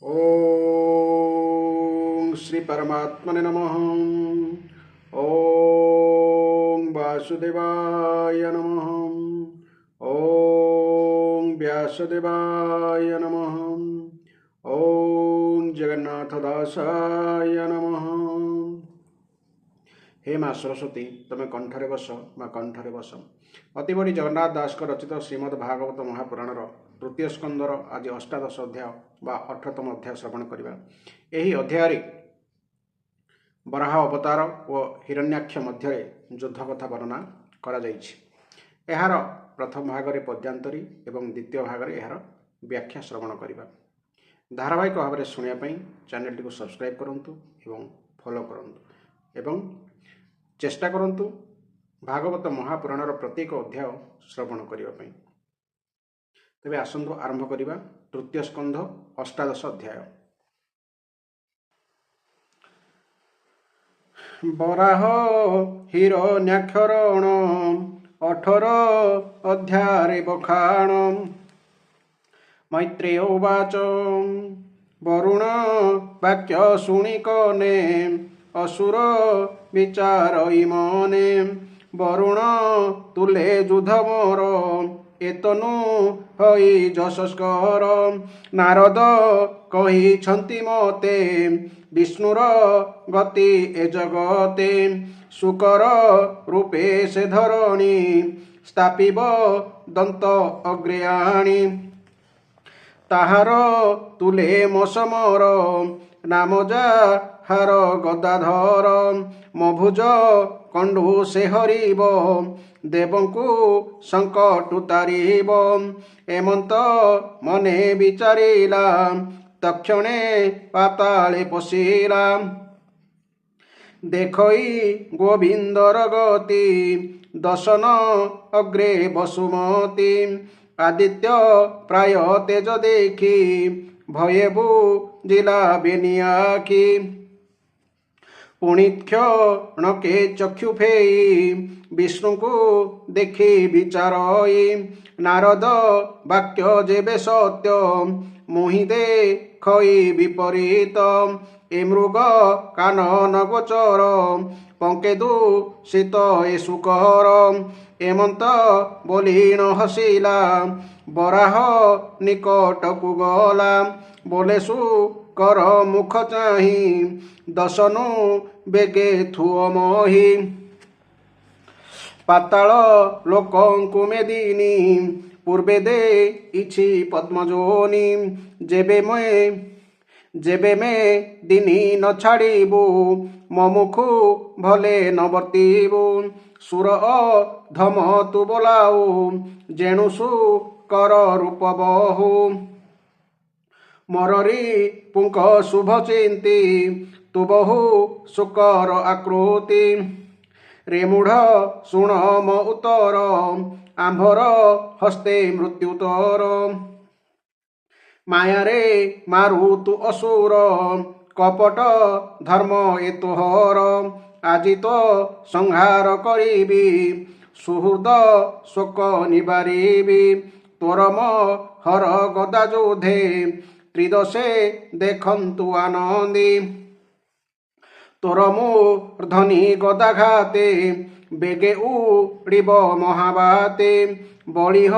ओम श्री परमात्मने नमः। ओम वासुदेवाय नमः। ओम व्यासदेवाय नमः। ओम जगन्नाथदासाय नमः। हे माँ सरस्वती तमें कंठरे बस माँ कंठरे बस। अतिबड़ी जगन्नाथ दास रचित श्रीमद् भागवत महापुराणर तृतीय स्कंदर आज अष्टादश अध्याय बा 18तम अध्याय श्रवण करवा। यही अध्याय बराह अवतार व हिरण्याक्ष मध्य युद्ध कथा वर्णना करा जाइछि। एहार प्रथम भागरे पद्यांतरी एवं द्वितीय भागरे एहार व्याख्या श्रवण करवा। धारावाहिक भाव में शुणापी चैनल को सब्सक्राइब करंतु एवं फॉलो करंतु एवं चेष्टा करंतु भागवत महापुराणर प्रत्येक अध्याय श्रवण करने। तेबे आसंतु आरंभ करिबा तृतीय स्कंध अष्टादश अध्याय। बराह हिरण्याक्षरण 18 अध्याये बखाण। मैत्रेय उवाच वरुण वाक्य शुणिकने असुर विचार इमने। वरुण तुले युद्ध मोर एतनु हई जशस्कर। नारद कही छंती मते विष्णुर गति ए जगते। शुकर रूपे से धरणी स्थापिब दंत अग्रयाणी। ताहार तुले मसमर नाम जा हार गदाधर। मभुज कंडु से हरिब देवंकु संकट तारिब। एमंत मने विचारिला तक्षणे पाताले पशिला। देखई गोविंदर गति दशन अग्रे वसुमती। आदित्य प्राय तेज देखी भयेबु जिला बेनियाखी। पुणिक्षणके चक्षु फेई विष्णु को देखी विचारई। नारद वाक्य जेबे सत्य मोहिदे खई विपरीत। ए मृग कानन गोचर पंकेदु शीत ए सुकर। एमंत बोलीण हसिला बराह निकट को गला। बोलेसु कर मुख चाही दशनु बेगे थुओ मोही। पाताल लोकंकु मेदिनी पूर्वे दे इछि पद्मजोनी। जेबे में दिनी न छाड़िबु ममुखु भले न वर्तिबु। सुर धम तु बोलाऊ जेणुसु कर रूप बहु। मररी पुंक शुभ चिंती तु बहु सुकर आकृति। रेमूढ़ शुण म उत्तर आंभर हस्ते मृत्युतर। मायारे मारु तु असुर कपट धर्म ए तोहर। आजि तो संहार करिबी सुहृद शोक निबारिबी। तोरम हर गदा जोधे त्रिदशे देखंतु आनंदी। तोर मूर्धनि गदाघाते बेगे उड़िब महाबाते। बलिह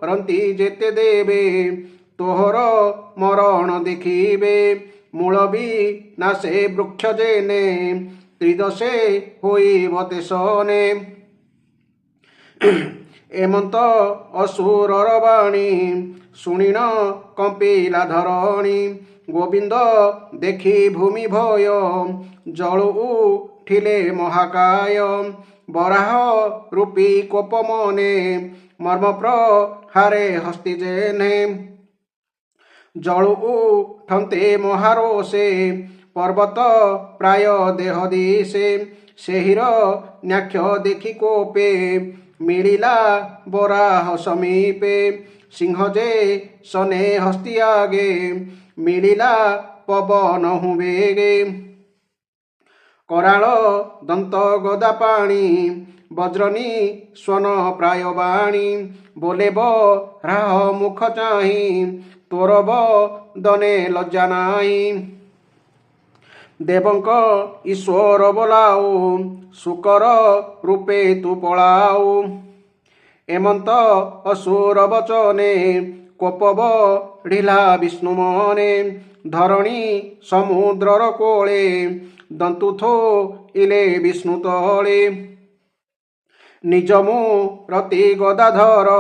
रंती जेते देवे तोहर मरण देखिबे। मूल भी नासे वृक्ष जेने त्रिदशे होइब तेसने। एमंत असुरर बाणी शुणिन कंपिला धरणी। गोविंद देखी भूमि भय जळु उठिले महाकाय। बराह रूपी कोप मने मर्म प्रहारे हस्ति जेने। जळु उठन्ते महारोषे पर्वत प्राय देह दिशे। सेहिर न्याक्ष देखि कोपे मिलिला बराह समीपे। सिंह जे सने हस्ति आगे मिलिला पवन हुबेगे। कराल दंत गदा पाणी वज्रनी स्वन प्राय बाणी। बोले राह मुख चाही ତୋର ବଦନେ ଲଜ୍ଜା ନାହିଁ। ଦେବଙ୍କ ଈଶ୍ୱର ବୋଲାଉ ଶୁକର ରୂପେ ତୁ ପଳାଉ। ଏମନ୍ତ ଅସୁର ବଚନେ କୋପ ବଢ଼ିଲା ବିଷ୍ଣୁ ମନେ। ଧରଣୀ ସମୁଦ୍ରର କୋଳେ ଦନ୍ତୁ ଥୋଇଲେ ବିଷ୍ଣୁ ତଳେ। ନିଜ ମୂରତି ଗଦାଧର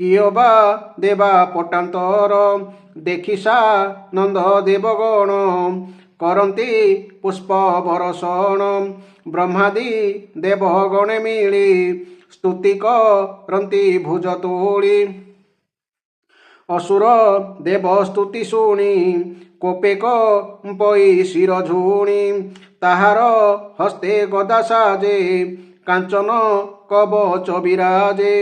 କିଏ ବା ଦେବା ପଟାନ୍ତର। ଦେଖି ସାନନ୍ଦ ଦେବଗଣ କରନ୍ତି ପୁଷ୍ପ ବରଷଣ। ବ୍ରହ୍ମାଦି ଦେବଗଣେ ମିଳି ସ୍ତୁତି କରନ୍ତି ଭୁଜ ତୋଳି। ଅସୁର ଦେବ ସ୍ତୁତି ଶୁଣି କୋପେ କମ୍ପଇ ଶିର ଝୁଣି। ତାହାର ହସ୍ତେ ଗଦା ସାଜେ କାଞ୍ଚନ କବଚ ବିରାଜେ।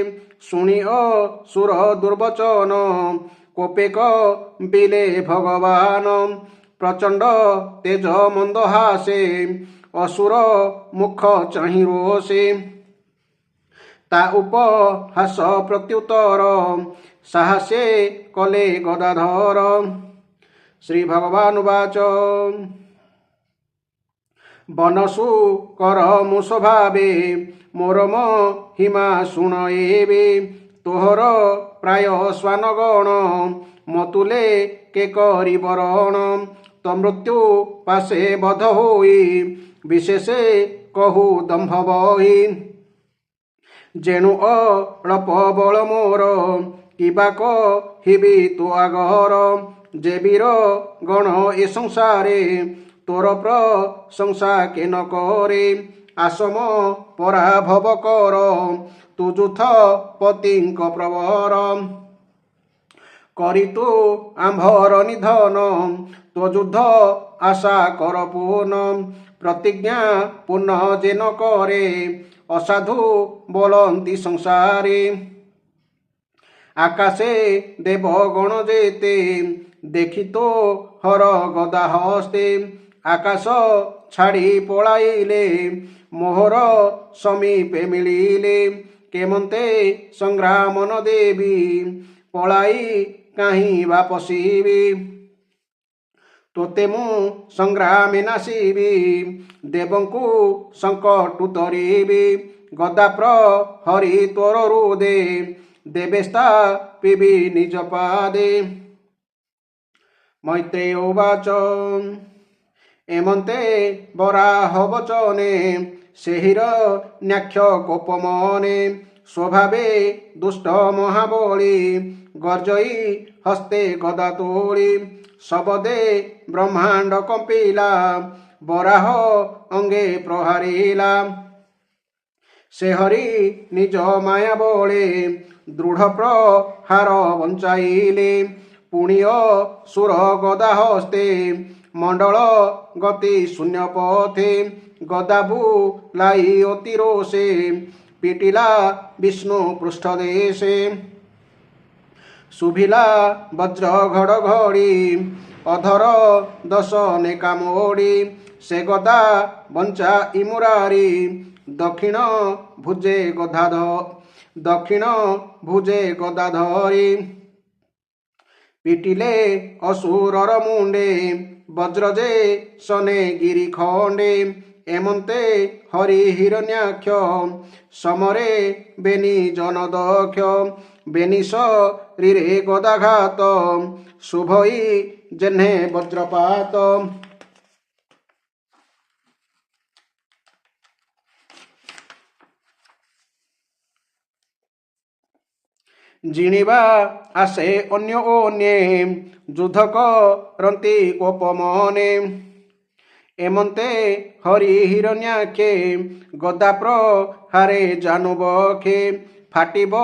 ଶୁଣି ଅସୁର ଦୁର୍ବଚନ କୋପେ କମ୍ପିଲେ ଭଗବାନ। ପ୍ରଚଣ୍ଡ ତେଜ ମନ୍ଦ ହାସେ ଅସୁର ମୁଖ ଚାହିଁ ରୋଷେ। ତା ଉପହାସ ପ୍ରତ୍ୟୁତ୍ତର ସାହସେ କଲେ ଗଦାଧର। ଶ୍ରୀ ଭଗବାନ ବାଚ ବନସୁ କର ମୁଁ ସ୍ୱଭାବେ ମୋର ମହିମା ଶୁଣ ଏବେ। ତୋହର ପ୍ରାୟ ଶ୍ୱାନଗଣ ମତୁଲେ କେ କରି ବରଣ। ତ ମୃତ୍ୟୁ ପାଶେ ବଧ ହୋଇ ବିଶେଷେ କହୁ ଦମ୍ଭ ବହି। ଯେଣୁ ଅଳପ ବଳ ମୋର କିବା କହିବି ତୋ ଆଗର। ଯେ ବୀର ଗଣ ଏ ସଂସାରେ ତୋର ପ୍ରଶଂସା କେ ନ କରେ। ଆସମ ପରାଭବ କର ତୁ ଯୂଥ ପତିଙ୍କ ପ୍ରବର। କରି ତୁ ଆମ୍ଭର ନିଧନ ତୋ ଯୁଦ୍ଧ ଆଶା କର ପୂର୍ଣ୍ଣ। ପ୍ରତିଜ୍ଞା ପୂର୍ଣ୍ଣ ଯେ ନ କରେ ଅସାଧୁ ବୋଲନ୍ତି ସଂସାରେ। ଆକାଶେ ଦେବଗଣ ଯେତେ ଦେଖି ତୋ ହର ଗଦା ହସ୍ତେ। ଆକାଶ ଛାଡ଼ି ପଳାଇଲେ ମୋହର ସମୀପେ ମିଳିଲେ। କେମନ୍ତେ ସଂଗ୍ରାମ ନ ଦେବି ପଳାଇ କାହିଁ ବା ପଶିବି। ତୋତେ ମୁଁ ସଂଗ୍ରାମେ ନାସିବି ଦେବଙ୍କୁ ସଙ୍କଟୁ ତରିବି। ଗଦା ପ୍ରହରି ତୋର ହୃଦେ ଦେବେ ସ୍ଥାପିବି ନିଜ ପାଦେ। ମୈତ୍ରେୟ ଉବାଚ ଏମନ୍ତେ ବରାହ ବଚନେ ସେହିରଣ୍ୟାକ୍ଷ କୋପ ମନେ। ସ୍ୱଭାବେ ଦୁଷ୍ଟ ମହାବଳୀ ଗର୍ଜଇ ହସ୍ତେ ଗଦା ତୋଳି। ଶବଦେ ବ୍ରହ୍ମାଣ୍ଡ କମ୍ପିଲା ବରାହ ଅଙ୍ଗେ ପ୍ରହାରିଲା। ସେ ହରି ନିଜ ମାୟା ବଳେ ଦୃଢ଼ ପ୍ରହାର ବଞ୍ଚାଇଲେ। ପୁଣି ଅସୁର ଗଦା ହସ୍ତେ ମଣ୍ଡଳ ଗତି ଶୂନ୍ୟ ପଥେ। ଗଦା ବୁଲାଇ ଅତି ରୋଷେ ପିଟିଲା ବିଷ୍ଣୁ ପୃଷ୍ଠ ଦେଶେ। ଶୁଭିଲା ବଜ୍ର ଘଡ଼ଘଡ଼ି ଅଧର ଦଶନେ କାମୋଡ଼ି। ସେ ଗଦା ବଞ୍ଚାଇ ମୁରାରି ଦକ୍ଷିଣ ଭୁଜେ ଗଦା ଧରି। ପିଟିଲେ ଅସୁରର ମୁଣ୍ଡେ ବଜ୍ର ଯେ ସନେ ଗିରି ଖଣ୍ଡେ। ଏମନ୍ତେ ହରି ହିରଣ୍ୟାକ୍ଷ ସମରେ ବେନି ଜନଦକ୍ଷ। ବେନି ଶରୀରେ ଗଦାଘାତ ଶୁଭଇ ଯେହ୍ନେ ବଜ୍ରପାତ। ଜିଣିବା ଆସେ ଅନ୍ୟ ଅନ୍ୟେ ଯୁଦ୍ଧ କରନ୍ତି କୋପ ମନେ। ଏମନ୍ତେ ହରି ହିରଣ୍ୟାକ୍ଷେ ଗଦା ପ୍ରହାରେ ଜାନୁ ବକ୍ଷେ। ଫାଟିବ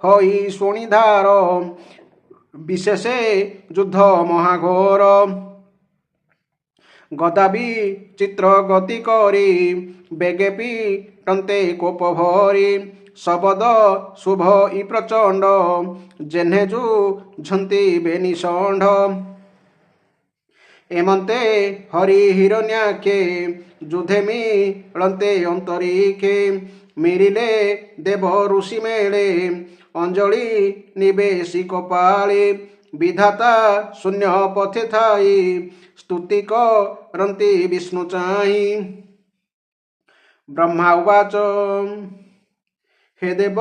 ହୋଇ ଶୁଣିଧାର ବିଶେଷେ ଯୁଦ୍ଧ ମହାଘୋର। ଗଦା ବିଚିତ୍ର ଗତି କରି ବେଗେ ପିଟନ୍ତେ କୋପ ଭରି। ଶବଦ ଶୁଭଇ ପ୍ରଚଣ୍ଡ ଯେହ୍ନେ ଯୁଝନ୍ତି ବେନି ଷଣ୍ଢ। ଏମନ୍ତେ ହରି ହିରଣ୍ୟାକ୍ଷେ ଯୁଧେ ମିଳନ୍ତେ ଅନ୍ତରୀକ୍ଷେ। ମିଳିଲେ ଦେବ ଋଷି ମେଳେ ଅଞ୍ଜଳି ନିବେଶି କପାଳେ। विधाता शून्य पथे थाई स्तुति करन्ति विष्णु चाहि। ब्रह्मा उवाच हे देव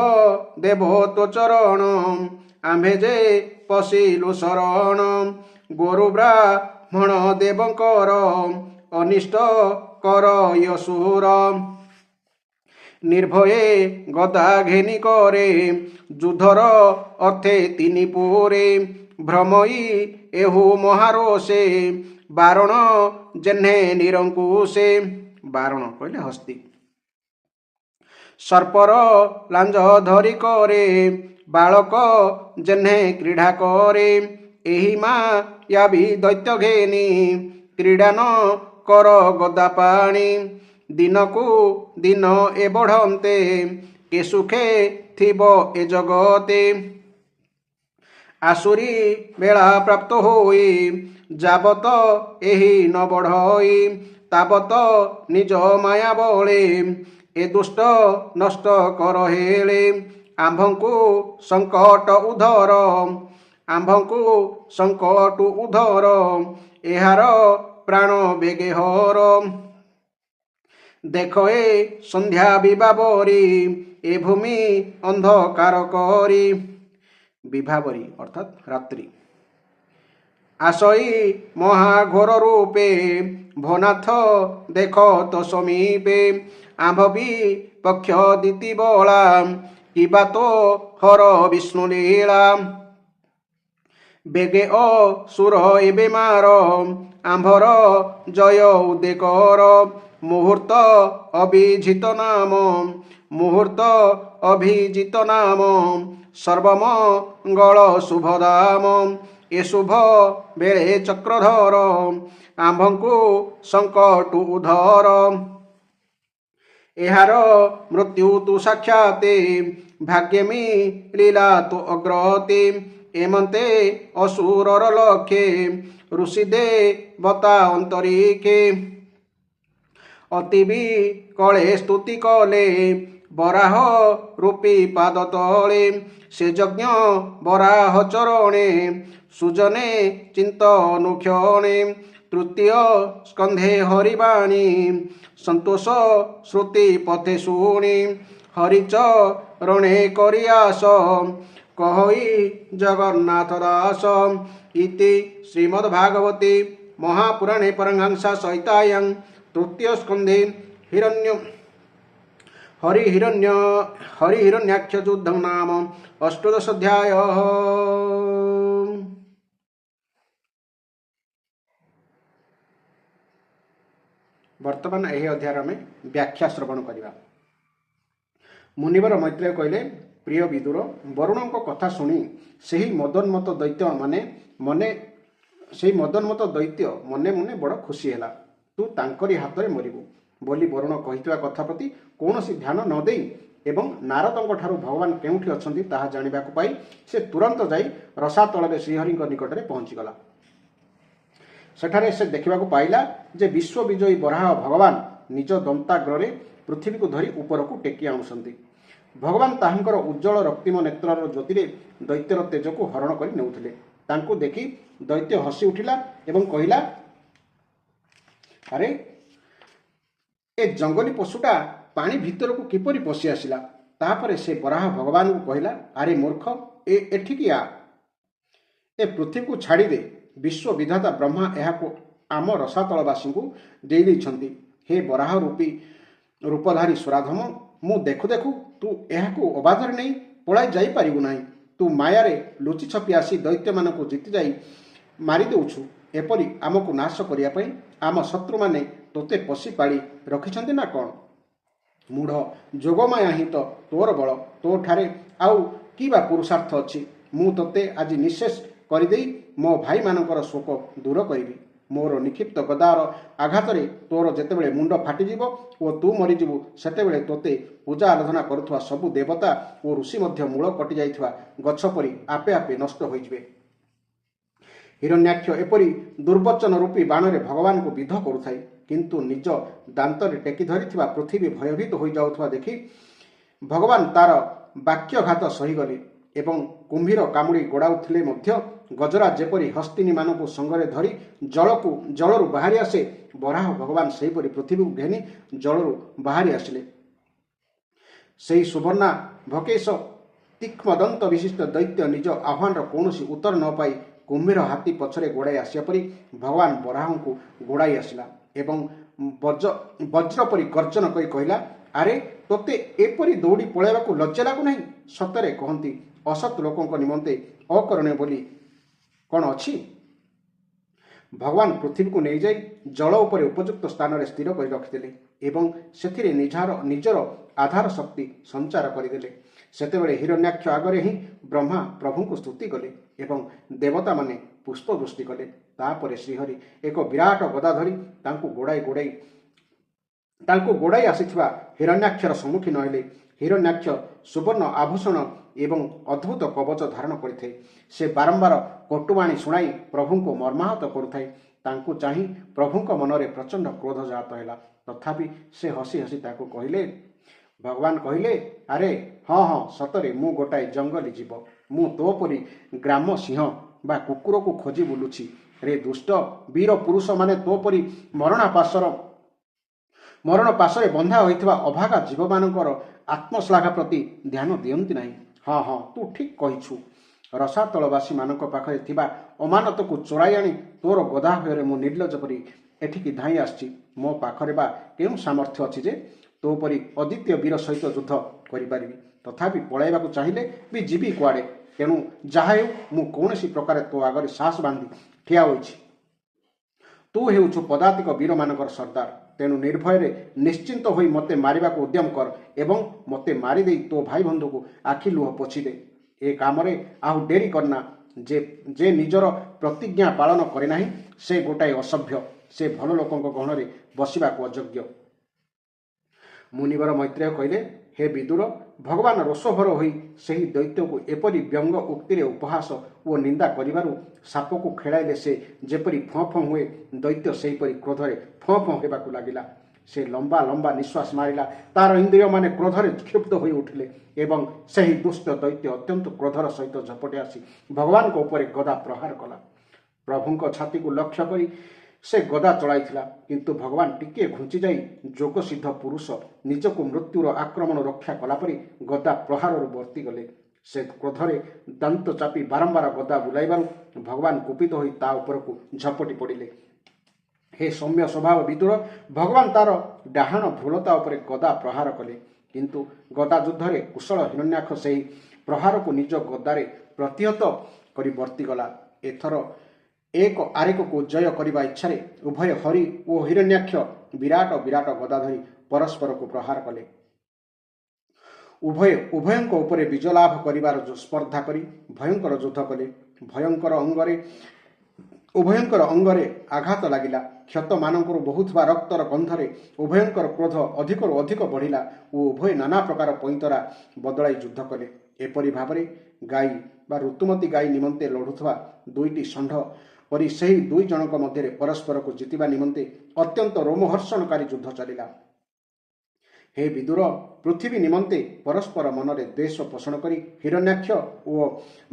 देव तो चरण आम्भे जे पशिलु शरण गोरु ब्राह्मण देवंकर अनिष्ट कर यसुर निर्भये गदा घेनी करे যুদ্ধর অর্থে তিনি পুরে ভ্রমই এহু মহারোষে বারণ জেহ্নে নিরঙ্কুশে বারণ কইলে হস্তি সর্পর লাঞ্জ ধরি করে বালক জেহ্নে ক্রীড়া করে ଏହି ମାୟା ବି ଦୈତ୍ୟ ଘେନି କ୍ରୀଡ଼ାନ କର ଗଦା ପାଣି ଦିନକୁ ଦିନ ଏ ବଢ଼ନ୍ତେ କେ ସୁଖେ ଥିବ ଏ ଜଗତେ ଆସୁରୀ ବେଳା ପ୍ରାପ୍ତ ହୋଇ ଯାବତ ଏହି ନ ବଢ଼ଇ ତାବତ ନିଜ ମାୟା ବଳେ ଏ ଦୁଷ୍ଟ ନଷ୍ଟ କର ହେଳେ ଆମ୍ଭଙ୍କୁ ସଙ୍କଟ ଉଧର ଆମ୍ଭଙ୍କୁ ସଙ୍କଟ ଉଧର ଏହାର ପ୍ରାଣ ବେଗେ ହର ଦେଖ ଏ ସନ୍ଧ୍ୟା ବିଭାବରୀ ଏ ଭୂମି ଅନ୍ଧକାର କରି ବିଭାବରୀ ଅର୍ଥାତ୍ ରାତ୍ରି ଆସଇ ମହାଘୋର ରୂପେ ଭନାଥ ଦେଖ ତ ସମୀପେ ଆମ୍ଭ ବି ପକ୍ଷ ଦିତି ବଳା କିବା ତ ହର ବିଷ୍ଣୁ ଲୀଳା ବେଗେ ଅସୁର ଏବେ ମାର ଆମ୍ଭର ଜୟ ଉଦେକର ମୁହୂର୍ତ୍ତ ଅଭିଜିତ ନାମ ମୁହୂର୍ତ୍ତ ଅଭିଜିତ ନାମ ସର୍ବମଙ୍ଗଳ ଶୁଭଦାମ ଏ ଶୁଭ ବେଳେ ଚକ୍ରଧର ଆମ୍ଭଙ୍କୁ ସଙ୍କଟ ଉଧର ଏହାର ମୃତ୍ୟୁ ତୁ ସାକ୍ଷାତେ ଭାଗ୍ୟମୀ ଲୀଳା ତୁ ଅଗ୍ରତେ ଏମନ୍ତେ ଅସୁରର ଲକ୍ଷେ ଋଷି ଦେବତା ଅନ୍ତରିକ୍ଷେ ଅତି ବିକଳେ ସ୍ତୁତି କଲେ ବରାହ ରୂପୀ ପାଦ ତଳେ ସେ ଯଜ୍ଞ ବରାହ ଚରଣେ ସୁଜନେ ଚିନ୍ତନୁକ୍ଷଣେ ତୃତୀୟ ସ୍କନ୍ଧେ ହରିବାଣୀ ସନ୍ତୋଷ ଶ୍ରୁତି ପଥେ ଶୁଣି ହରିଚରଣେ କରିଆସ କହଇ ଜଗନ୍ନାଥ ଦାସ ଇତି ଶ୍ରୀମଦ୍ଭାଗବତେ ମହାପୁରାଣେ ପରମହଂସ ସଂହିତାୟାଂ ତୃତୀୟ ସ୍କନ୍ଧେ ହରିହିରଣ୍ୟାକ୍ଷ ଯୁଦ୍ଧଂ ନାମ ଅଷ୍ଟଦଶ ଅଧ୍ୟାୟ। ବର୍ତ୍ତମାନ ଏହି ଅଧ୍ୟାୟରେ ଆମେ ବ୍ୟାଖ୍ୟା ଶ୍ରବଣ କରିବା। ମୁନିବର ମୈତ୍ରେୟ କହିଲେ, ପ୍ରିୟ ବିଦୁର, ବରୁଣଙ୍କ କଥା ଶୁଣି ସେହି ମଦୋନ୍ମତ୍ତ ଦୈତ୍ୟ ମନେ ମନେ ବଡ଼ ଖୁସି ହେଲା। ତୁ ତାଙ୍କରି ହାତରେ ମରିବୁ ବୋଲି ବରୁଣ କହିଥିବା କଥା ପ୍ରତି କୌଣସି ଧ୍ୟାନ ନ ଦେଇ ଏବଂ ନାରଦଙ୍କ ଠାରୁ ଭଗବାନ କେଉଁଠି ଅଛନ୍ତି ତାହା ଜାଣିବାକୁ ପାଇ ସେ ତୁରନ୍ତ ଯାଇ ରସାତଳରେ ଶ୍ରୀହରିଙ୍କ ନିକଟରେ ପହଞ୍ଚିଗଲା। ସେଠାରେ ସେ ଦେଖିବାକୁ ପାଇଲା ଯେ ବିଶ୍ୱ ବିଜୟୀ ବରାହ ଭଗବାନ ନିଜ ଦନ୍ତାଗ୍ରରେ ପୃଥିବୀକୁ ଧରି ଉପରକୁ ଟେକି ଆଣୁଛନ୍ତି। ଭଗବାନ ତାହାଙ୍କର ଉଜ୍ଜଳ ରକ୍ତିମ ନେତ୍ରର ଜ୍ୟୋତିରେ ଦୈତ୍ୟର ତେଜକୁ ହରଣ କରି ନେଉଥିଲେ। ତାଙ୍କୁ ଦେଖି ଦୈତ୍ୟ ହସି ଉଠିଲା ଏବଂ କହିଲା, ଆରେ ଏ ଜଙ୍ଗଲୀ ପଶୁଟା ପାଣି ଭିତରକୁ କିପରି ପଶି ଆସିଲା? ତାପରେ ସେ ବରାହ ଭଗବାନଙ୍କୁ କହିଲା, ଆରେ ମୂର୍ଖ, ଏଠିକି ଆ, ଏ ପୃଥିବୀକୁ ଛାଡ଼ିଦେ। ବିଶ୍ୱ ବିଧାତା ବ୍ରହ୍ମା ଏହାକୁ ଆମ ରସାତଳବାସୀଙ୍କୁ ଦେଇଛନ୍ତି। ହେ ବରାହ ରୂପଧାରୀ ସୁରାଧମ, ମୁଁ ଦେଖୁ ଦେଖୁ ତୁ ଏହାକୁ ଅବାଧରେ ନେଇ ପଳାଇ ଯାଇପାରିବୁ ନାହିଁ। ତୁ ମାୟାରେ ଲୁଚି ଛପି ଆସି ଦୈତ୍ୟମାନଙ୍କୁ ଜିତି ଯାଇ ମାରିଦେଉଛୁ। ଏପରି ଆମକୁ ନାଶ କରିବା ପାଇଁ ଆମ ଶତ୍ରୁମାନେ ତୋତେ ପଶି ପାଳି ରଖିଛନ୍ତି ନା କ'ଣ? ମୂଢ଼, ଯୋଗମାୟା ହିଁ ତ ତୋର ବଳ। ତୋଠାରେ ଆଉ କି ବା ପୁରୁଷାର୍ଥ ଅଛି? ମୁଁ ତୋତେ ଆଜି ନିଃଶେଷ କରିଦେଇ ମୋ ଭାଇମାନଙ୍କର ଶୋକ ଦୂର କରିବି। ମୋର ନିକ୍ଷିପ୍ତ ଗଦାର ଆଘାତରେ ତୋର ଯେତେବେଳେ ମୁଣ୍ଡ ଫାଟିଯିବ ଓ ତୁ ମରିଯିବୁ, ସେତେବେଳେ ତୋତେ ପୂଜା ଆରାଧନା କରୁଥିବା ସବୁ ଦେବତା ଓ ଋଷି ମଧ୍ୟ ମୂଳ କଟିଯାଇଥିବା ଗଛ ପରି ଆପେ ଆପେ ନଷ୍ଟ ହୋଇଯିବେ। ହିରଣ୍ୟାକ୍ଷ ଏପରି ଦୁର୍ବଚନ ରୂପୀ ବାଣରେ ଭଗବାନଙ୍କୁ ବିଦ୍ଧ କରୁଥାଏ, କିନ୍ତୁ ନିଜ ଦାନ୍ତରେ ଟେକି ଧରିଥିବା ପୃଥିବୀ ଭୟଭୀତ ହୋଇଯାଉଥିବା ଦେଖି ଭଗବାନ ତାର ବାକ୍ୟଘାତ ସହିଗଲେ ଏବଂ କୁମ୍ଭୀର କାମୁଡ଼ି ଗୋଡ଼ାଉଥିଲେ ମଧ୍ୟ ଗଜରା ଯେପରି ହସ୍ତିନୀମାନଙ୍କୁ ସଙ୍ଗରେ ଧରି ଜଳରୁ ବାହାରି ଆସେ, ବରାହ ଭଗବାନ ସେହିପରି ପୃଥିବୀକୁ ଘେନି ଜଳରୁ ବାହାରି ଆସିଲେ। ସେହି ସୁବର୍ଣ୍ଣା ଭକେଶ ତୀକ୍ଷ୍ମଦନ୍ତ ବିଶିଷ୍ଟ ଦୈତ୍ୟ ନିଜ ଆହ୍ୱାନର କୌଣସି ଉତ୍ତର ନ ପାଇ କୁମ୍ଭୀର ହାତୀ ପଛରେ ଗୋଡ଼ାଇ ଆସିବା ପରି ଭଗବାନ ବରାହଙ୍କୁ ଗୋଡ଼ାଇ ଆସିଲା ଏବଂ ବଜ୍ର ପରି ଗର୍ଜନ କରି କହିଲା, ଆରେ ତୋତେ ଏପରି ଦୌଡ଼ି ପଳାଇବାକୁ ଲଜ୍ଜା ଲାଗୁନାହିଁ? ସତରେ କହନ୍ତି, ଅସତ୍ ଲୋକଙ୍କ ନିମନ୍ତେ ଅକରଣୀୟ ବୋଲି କ'ଣ ଅଛି? ଭଗବାନ ପୃଥିବୀକୁ ନେଇଯାଇ ଜଳ ଉପରେ ଉପଯୁକ୍ତ ସ୍ଥାନରେ ସ୍ଥିର କରି ରଖିଦେଲେ ଏବଂ ସେଥିରେ ନିଜର ଆଧାର ଶକ୍ତି ସଞ୍ଚାର କରିଦେଲେ। ସେତେବେଳେ ହିରଣ୍ୟାକ୍ଷ ଆଗରେ ହିଁ ବ୍ରହ୍ମା ପ୍ରଭୁଙ୍କୁ ସ୍ତୁତି କଲେ ଏବଂ ଦେବତାମାନେ ପୁଷ୍ପବୃଷ୍ଟି କଲେ। ତାପରେ ଶ୍ରୀହରି ଏକ ବିରାଟ ଗଦା ଧରି ତାଙ୍କୁ ଗୋଡ଼ାଇ ଆସିଥିବା ହିରଣ୍ୟାକ୍ଷର ସମ୍ମୁଖୀନ ହେଲେ। ହିରଣ୍ୟାକ୍ଷ ସୁବର୍ଣ୍ଣ ଆଭୂଷଣ ଏବଂ ଅଦ୍ଭୁତ କବଚ ଧାରଣ କରିଥାଏ। ସେ ବାରମ୍ବାର କଟୁବାଣୀ ଶୁଣାଇ ପ୍ରଭୁଙ୍କୁ ମର୍ମାହତ କରୁଥାଏ। ତାଙ୍କୁ ଚାହିଁ ପ୍ରଭୁଙ୍କ ମନରେ ପ୍ରଚଣ୍ଡ କ୍ରୋଧ ଜାତ ହେଲା। ତଥାପି ସେ ହସି ହସି ତାକୁ କହିଲେ, ଭଗବାନ କହିଲେ, ଆରେ ହଁ ସତରେ ମୁଁ ଗୋଟାଏ ଜଙ୍ଗଲୀ ଜୀବ। ମୁଁ ତୋ ପରି ଗ୍ରାମ ସିଂହ ବା କୁକୁରକୁ ଖୋଜି ବୁଲୁଛି। ରେ ଦୁଷ୍ଟ, ବୀର ପୁରୁଷମାନେ ତୋ ପରି ମରଣ ପାଶରେ ବନ୍ଧା ହୋଇଥିବା ଅଭାଗା ଜୀବମାନଙ୍କର ଆତ୍ମଶ୍ଳାଘା ପ୍ରତି ଧ୍ୟାନ ଦିଅନ୍ତି ନାହିଁ। ହଁ ତୁ ଠିକ୍ କହିଛୁ। ରସାତଳବାସୀମାନଙ୍କ ପାଖରେ ଥିବା ଅମାନତକୁ ଚୋରାଇ ଆଣି ତୋର ଗଦା ଭୟରେ ମୁଁ ନିର୍ଲଜ ପରି ଏଠିକି ଧାଇଁ ଆସିଛି। ମୋ ପାଖରେ ବା କେଉଁ ସାମର୍ଥ୍ୟ ଅଛି ଯେ ତୋ ପରି ଅଦ୍ୱିତୀୟ ବୀର ସହିତ ଯୁଦ୍ଧ କରିପାରିବି? ତଥାପି ପଳାଇବାକୁ ଚାହିଁଲେ ବି ଯିବି କୁଆଡ଼େ? ତେଣୁ ଯାହା ହେଉ, ମୁଁ କୌଣସି ପ୍ରକାରେ ତୋ ଆଗରେ ସାହସ ବାନ୍ଧି ଠିଆ ହୋଇଛି। ତୁ ହେଉଛୁ ପଦାତିକ ବୀରମାନଙ୍କର ସର୍ଦ୍ଦାର। ତେଣୁ ନିର୍ଭୟରେ ନିଶ୍ଚିନ୍ତ ହୋଇ ମୋତେ ମାରିବାକୁ ଉଦ୍ୟମ କର ଏବଂ ମୋତେ ମାରିଦେଇ ତୋ ଭାଇ ବନ୍ଧୁକୁ ଆଖି ଲୁହ ପୋଛିଦେ। ଏ କାମରେ ଆଉ ଡେରି କରନା। ଯେ ନିଜର ପ୍ରତିଜ୍ଞା ପାଳନ କରେ ନାହିଁ, ସେ ଗୋଟାଏ ଅସଭ୍ୟ। ସେ ଭଲ ଲୋକଙ୍କ ଗହଣରେ ବସିବାକୁ ଅଯୋଗ୍ୟ। ମୁନିବର ମୈତ୍ରେୟ କହିଲେ, ହେ ବିଦୁର, ଭଗବାନ ରୋଷଭର ହୋଇ ସେହି ଦୈତ୍ୟକୁ ଏପରି ବ୍ୟଙ୍ଗ ଉକ୍ତିରେ ଉପହାସ ଓ ନିନ୍ଦା କରିବାରୁ ସାପକୁ ଖେଳାଇଲେ ସେ ଯେପରି ଫଁ ହୁଏ, ଦୈତ୍ୟ ସେହିପରି କ୍ରୋଧରେ ଫଁ ହେବାକୁ ଲାଗିଲା। ସେ ଲମ୍ବା ନିଶ୍ୱାସ ମାରିଲା। ତାର ଇନ୍ଦ୍ରିୟମାନେ କ୍ରୋଧରେ କ୍ଷୁବ୍ଧ ହୋଇ ଉଠିଲେ ଏବଂ ସେହି ଦୁଷ୍ଟ ଦୈତ୍ୟ ଅତ୍ୟନ୍ତ କ୍ରୋଧର ସହିତ ଝପଟି ଆସି ଭଗବାନଙ୍କ ଉପରେ ଗଦା ପ୍ରହାର କଲା। ପ୍ରଭୁଙ୍କ ଛାତିକୁ ଲକ୍ଷ୍ୟ କରି ସେ ଗଦା ଚଳାଇଥିଲା, କିନ୍ତୁ ଭଗବାନ ଟିକିଏ ଘୁଞ୍ଚି ଯାଇ ଯୋଗସିଦ୍ଧ ପୁରୁଷ ନିଜକୁ ମୃତ୍ୟୁର ଆକ୍ରମଣ ରକ୍ଷା କଲାପରି ଗଦା ପ୍ରହାରରୁ ବର୍ତ୍ତିଗଲେ। ସେ କ୍ରୋଧରେ ଦାନ୍ତ ଚାପି ବାରମ୍ବାର ଗଦା ବୁଲାଇବାରୁ ଭଗବାନ କୁପିତ ହୋଇ ତା ଉପରକୁ ଝପଟି ପଡ଼ିଲେ। ହେ ସୌମ୍ୟ ସ୍ୱଭାବ ବିଦୁର, ଭଗବାନ ତାର ଡାହାଣ ଭ୍ରୁଲତା ଉପରେ ଗଦା ପ୍ରହାର କଲେ, କିନ୍ତୁ ଗଦା ଯୁଦ୍ଧରେ କୁଶଳ ହିରଣ୍ୟାକ୍ଷ ସେହି ପ୍ରହାରକୁ ନିଜ ଗଦାରେ ପ୍ରତିହତ କରି ବର୍ତ୍ତିଗଲା। ଏଥର ଏକ ଆରେକକୁ ଜୟ କରିବା ଇଚ୍ଛାରେ ଉଭୟ ହରି ଓ ହିରଣ୍ୟାକ୍ଷ ବିରାଟ ଗଦା ଧରି ପରସ୍ପରକୁ ପ୍ରହାର କଲେ। ଉଭୟଙ୍କ ଉପରେ ବିଜୟ ଲାଭ କରିବାର ସ୍ପର୍ଦ୍ଧା କରି ଭୟଙ୍କର ଯୁଦ୍ଧ କଲେ। ଉଭୟଙ୍କର ଅଙ୍ଗରେ ଆଘାତ ଲାଗିଲା। କ୍ଷତମାନଙ୍କରୁ ବହୁଥିବା ରକ୍ତର ଗନ୍ଧରେ ଉଭୟଙ୍କର କ୍ରୋଧ ଅଧିକରୁ ଅଧିକ ବଢ଼ିଲା ଓ ଉଭୟ ନାନା ପ୍ରକାର ପଇଁତରା ବଦଳାଇ ଯୁଦ୍ଧ କଲେ। ଏପରି ଭାବରେ ଗାଈ ବା ଋତୁମତୀ ଗାଈ ନିମନ୍ତେ ଲଢ଼ୁଥିବା ଦୁଇଟି ଷଣ୍ଢ ପରି ସେହି ଦୁଇ ଜଣଙ୍କ ମଧ୍ୟରେ ପରସ୍ପରକୁ ଜିତିବା ନିମନ୍ତେ ଅତ୍ୟନ୍ତ ରୋମହର୍ଷଣକାରୀ ଯୁଦ୍ଧ ଚାଲିଲା। ହେ ବିଦୁର, ପୃଥିବୀ ନିମନ୍ତେ ପରସ୍ପର ମନରେ ଦ୍ୱେଷ ପୋଷଣ କରି ହିରଣ୍ୟାକ୍ଷ ଓ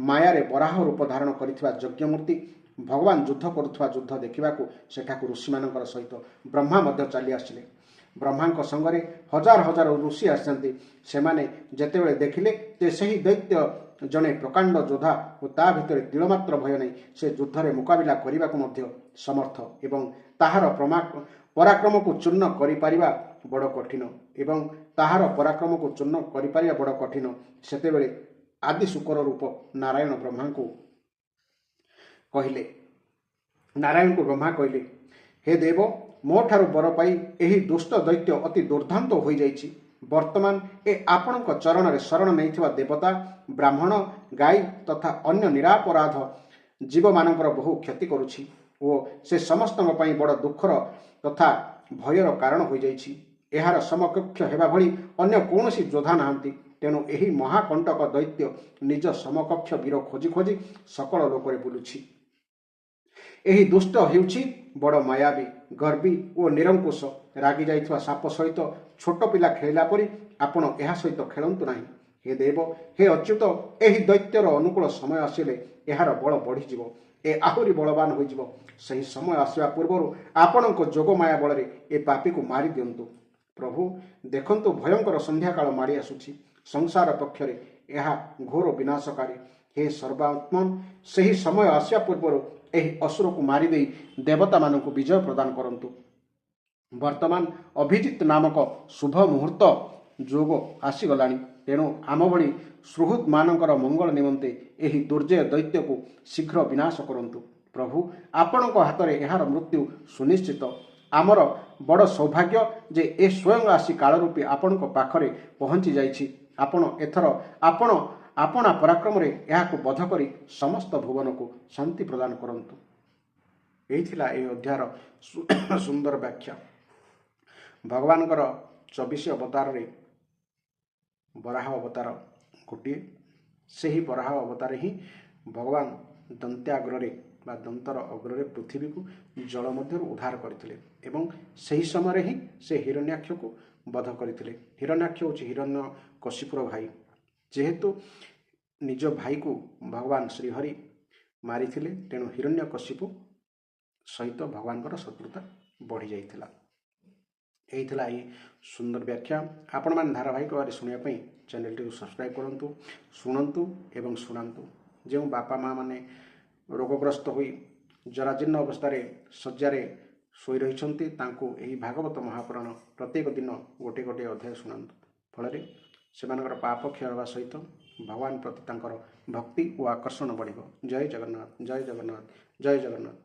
ମାୟାରେ ବରାହ ରୂପ ଧାରଣ କରିଥିବା ଯଜ୍ଞମୂର୍ତ୍ତି ଭଗବାନ ଯୁଦ୍ଧ କରୁଥିବା ଯୁଦ୍ଧ ଦେଖିବାକୁ ସେଠାକୁ ଋଷିମାନଙ୍କର ସହିତ ବ୍ରହ୍ମା ମଧ୍ୟ ଚାଲି ଆସିଲେ। ବ୍ରହ୍ମାଙ୍କ ସଙ୍ଗରେ ହଜାର ଋଷି ଆସିଛନ୍ତି। ସେମାନେ ଯେତେବେଳେ ଦେଖିଲେ ଯେ ସେହି ଦୈତ୍ୟ ଜଣେ ପ୍ରକାଣ୍ଡ ଯୋଦ୍ଧା ଓ ତା ଭିତରେ ତିଳମାତ୍ର ଭୟ ନାହିଁ, ସେ ଯୁଦ୍ଧରେ ମୁକାବିଲା କରିବାକୁ ମଧ୍ୟ ସମର୍ଥ ଏବଂ ତାହାର ପରାକ୍ରମକୁ ଚୂର୍ଣ୍ଣ କରିପାରିବା ବଡ଼ କଠିନ, ସେତେବେଳେ ଆଦି ଶୁକର ରୂପ ନାରାୟଣଙ୍କୁ ବ୍ରହ୍ମା କହିଲେ, ହେ ଦେବ, ମୋ ଠାରୁ ବର ପାଇ ଏହି ଦୁଷ୍ଟ ଦୈତ୍ୟ ଅତି ଦୁର୍ଦ୍ଦାନ୍ତ ହୋଇଯାଇଛି। ବର୍ତ୍ତମାନ ଏ ଆପଣଙ୍କ ଚରଣରେ ଶରଣ ନେଇଥିବା ଦେବତା, ବ୍ରାହ୍ମଣ, ଗାଈ ତଥା ଅନ୍ୟ ନିରାପରାଧ ଜୀବମାନଙ୍କର ବହୁ କ୍ଷତି କରୁଛି ଓ ସେ ସମସ୍ତଙ୍କ ପାଇଁ ବଡ଼ ଦୁଃଖର ତଥା ଭୟର କାରଣ ହୋଇଯାଇଛି। ଏହାର ସମକକ୍ଷ ହେବା ଭଳି ଅନ୍ୟ କୌଣସି ଯୋଦ୍ଧା ନାହାନ୍ତି। ତେଣୁ ଏହି ମହାକଣ୍ଟକ ଦୈତ୍ୟ ନିଜ ସମକକ୍ଷ ବୀର ଖୋଜି ସକଳ ଲୋକରେ ବୁଲୁଛି। ଏହି ଦୁଷ୍ଟ ହେଉଛି ବଡ଼ ମାୟାବୀ, ଗର୍ବୀ ଓ ନିରଙ୍କୁଶ। ରାଗି ଯାଇଥିବା ସାପ ସହିତ ଛୋଟ ପିଲା ଖେଳିଲା ପରି ଆପଣ ଏହା ସହିତ ଖେଳନ୍ତୁ ନାହିଁ। हे ଦେବ, हे ଅଚ୍ୟୁତ, ଏହି ଦୈତ୍ୟର ଅନୁକୂଳ ସମୟ ଆସିଲେ ଏହାର ବଳ ବଢ଼ିଯିବ, ଏ ଆହୁରି ବଳବାନ ହୋଇଯିବ। ସେହି ସମୟ ଆସିବା ପୂର୍ବରୁ ଆପଣଙ୍କ ଯୋଗମାୟା ବଳରେ ଏ ପାପୀକୁ ମାରି ଦିଅନ୍ତୁ। ପ୍ରଭୁ ଦେଖନ୍ତୁ, ଭୟଙ୍କର ସନ୍ଧ୍ୟାକାଳ ମାଡ଼ି ଆସୁଛି। ସଂସାର ପକ୍ଷରେ ଏହା ଘୋର ବିନାଶକାରୀ। ହେ ସର୍ବାତ୍ମନ, ସେହି ସମୟ ଆସିବା ପୂର୍ବରୁ ଏହି ଅସୁରକୁ ମାରିଦେଇ ଦେବତାମାନଙ୍କୁ ବିଜୟ ପ୍ରଦାନ କରନ୍ତୁ। ବର୍ତ୍ତମାନ ଅଭିଜିତ ନାମକ ଶୁଭ ମୁହୂର୍ତ୍ତ ଯୋଗ ଆସିଗଲାଣି। ତେଣୁ ଆମ ଭଳି ସୁହୃଦମାନଙ୍କର ମଙ୍ଗଳ ନିମନ୍ତେ ଏହି ଦୁର୍ଜୟ ଦୈତ୍ୟକୁ ଶୀଘ୍ର ବିନାଶ କରନ୍ତୁ। ପ୍ରଭୁ ଆପଣଙ୍କ ହାତରେ ଏହାର ମୃତ୍ୟୁ ସୁନିଶ୍ଚିତ। ଆମର ବଡ଼ ସୌଭାଗ୍ୟ ଯେ ଏ ସ୍ୱୟଂ ଆସି କାଳରୂପୀ ଆପଣଙ୍କ ପାଖରେ ପହଞ୍ଚି ଯାଇଛି। ଆପଣ ଏଥର ଆପଣା ପରାକ୍ରମରେ ଏହାକୁ ବଧ କରି ସମସ୍ତ ଭୁବନକୁ ଶାନ୍ତି ପ୍ରଦାନ କରନ୍ତୁ। ଏହି ଥିଲା ଏହି ଅଧ୍ୟାୟର ସୁନ୍ଦର ବ୍ୟାଖ୍ୟା। ଭଗବାନଙ୍କର 24 ଅବତାରରେ ବରାହ ଅବତାର ଗୋଟିଏ। ସେହି ବରାହ ଅବତାରରେ ହିଁ ଭଗବାନ ଦନ୍ତ୍ୟାଗ୍ରରେ ବା ଦନ୍ତର ଅଗ୍ରରେ ପୃଥିବୀକୁ ଜଳ ମଧ୍ୟରୁ ଉଦ୍ଧାର କରିଥିଲେ ଏବଂ ସେହି ସମୟରେ ହିଁ ସେ ହିରଣ୍ୟାକ୍ଷକୁ ବଧ କରିଥିଲେ। ହିରଣ୍ୟାକ୍ଷ ହେଉଛି ହିରଣ୍ୟକଶିପୁର ଭାଇ। ଯେହେତୁ ନିଜ ଭାଇକୁ ଭଗବାନ ଶ୍ରୀହରି ମାରିଥିଲେ, ତେଣୁ ହିରଣ୍ୟକଶିପୁ ସହିତ ଭଗବାନଙ୍କର ଶତ୍ରୁତା ବଢ଼ିଯାଇଥିଲା। ଏହି ଥିଲା ଏହି ସୁନ୍ଦର ବ୍ୟାଖ୍ୟା। ଆପଣମାନେ ଧାରାବାହିକ ଭାବରେ ଶୁଣିବା ପାଇଁ ଚ୍ୟାନେଲଟିକୁ ସବସ୍କ୍ରାଇବ୍ କରନ୍ତୁ, ଶୁଣନ୍ତୁ ଏବଂ ଶୁଣାନ୍ତୁ। ଯେଉଁ ବାପା ମା' ମାନେ ରୋଗଗ୍ରସ୍ତ ହୋଇ ଜରାଜୀର୍ଣ୍ଣ ଅବସ୍ଥାରେ ଶଯ୍ୟାରେ ଶୋଇ ରହିଛନ୍ତି, ତାଙ୍କୁ ଏହି ଭାଗବତ ମହାପୁରାଣ ପ୍ରତ୍ୟେକ ଦିନ ଗୋଟିଏ ଗୋଟିଏ ଅଧ୍ୟାୟ ଶୁଣାନ୍ତୁ। ଫଳରେ ସେମାନଙ୍କର ପାପ କ୍ଷୟ ହେବା ସହିତ ଭଗବାନ ପ୍ରତି ତାଙ୍କର ଭକ୍ତି ଓ ଆକର୍ଷଣ ବଢ଼ିବ। ଜୟ ଜଗନ୍ନାଥ, ଜୟ ଜଗନ୍ନାଥ, ଜୟ ଜଗନ୍ନାଥ।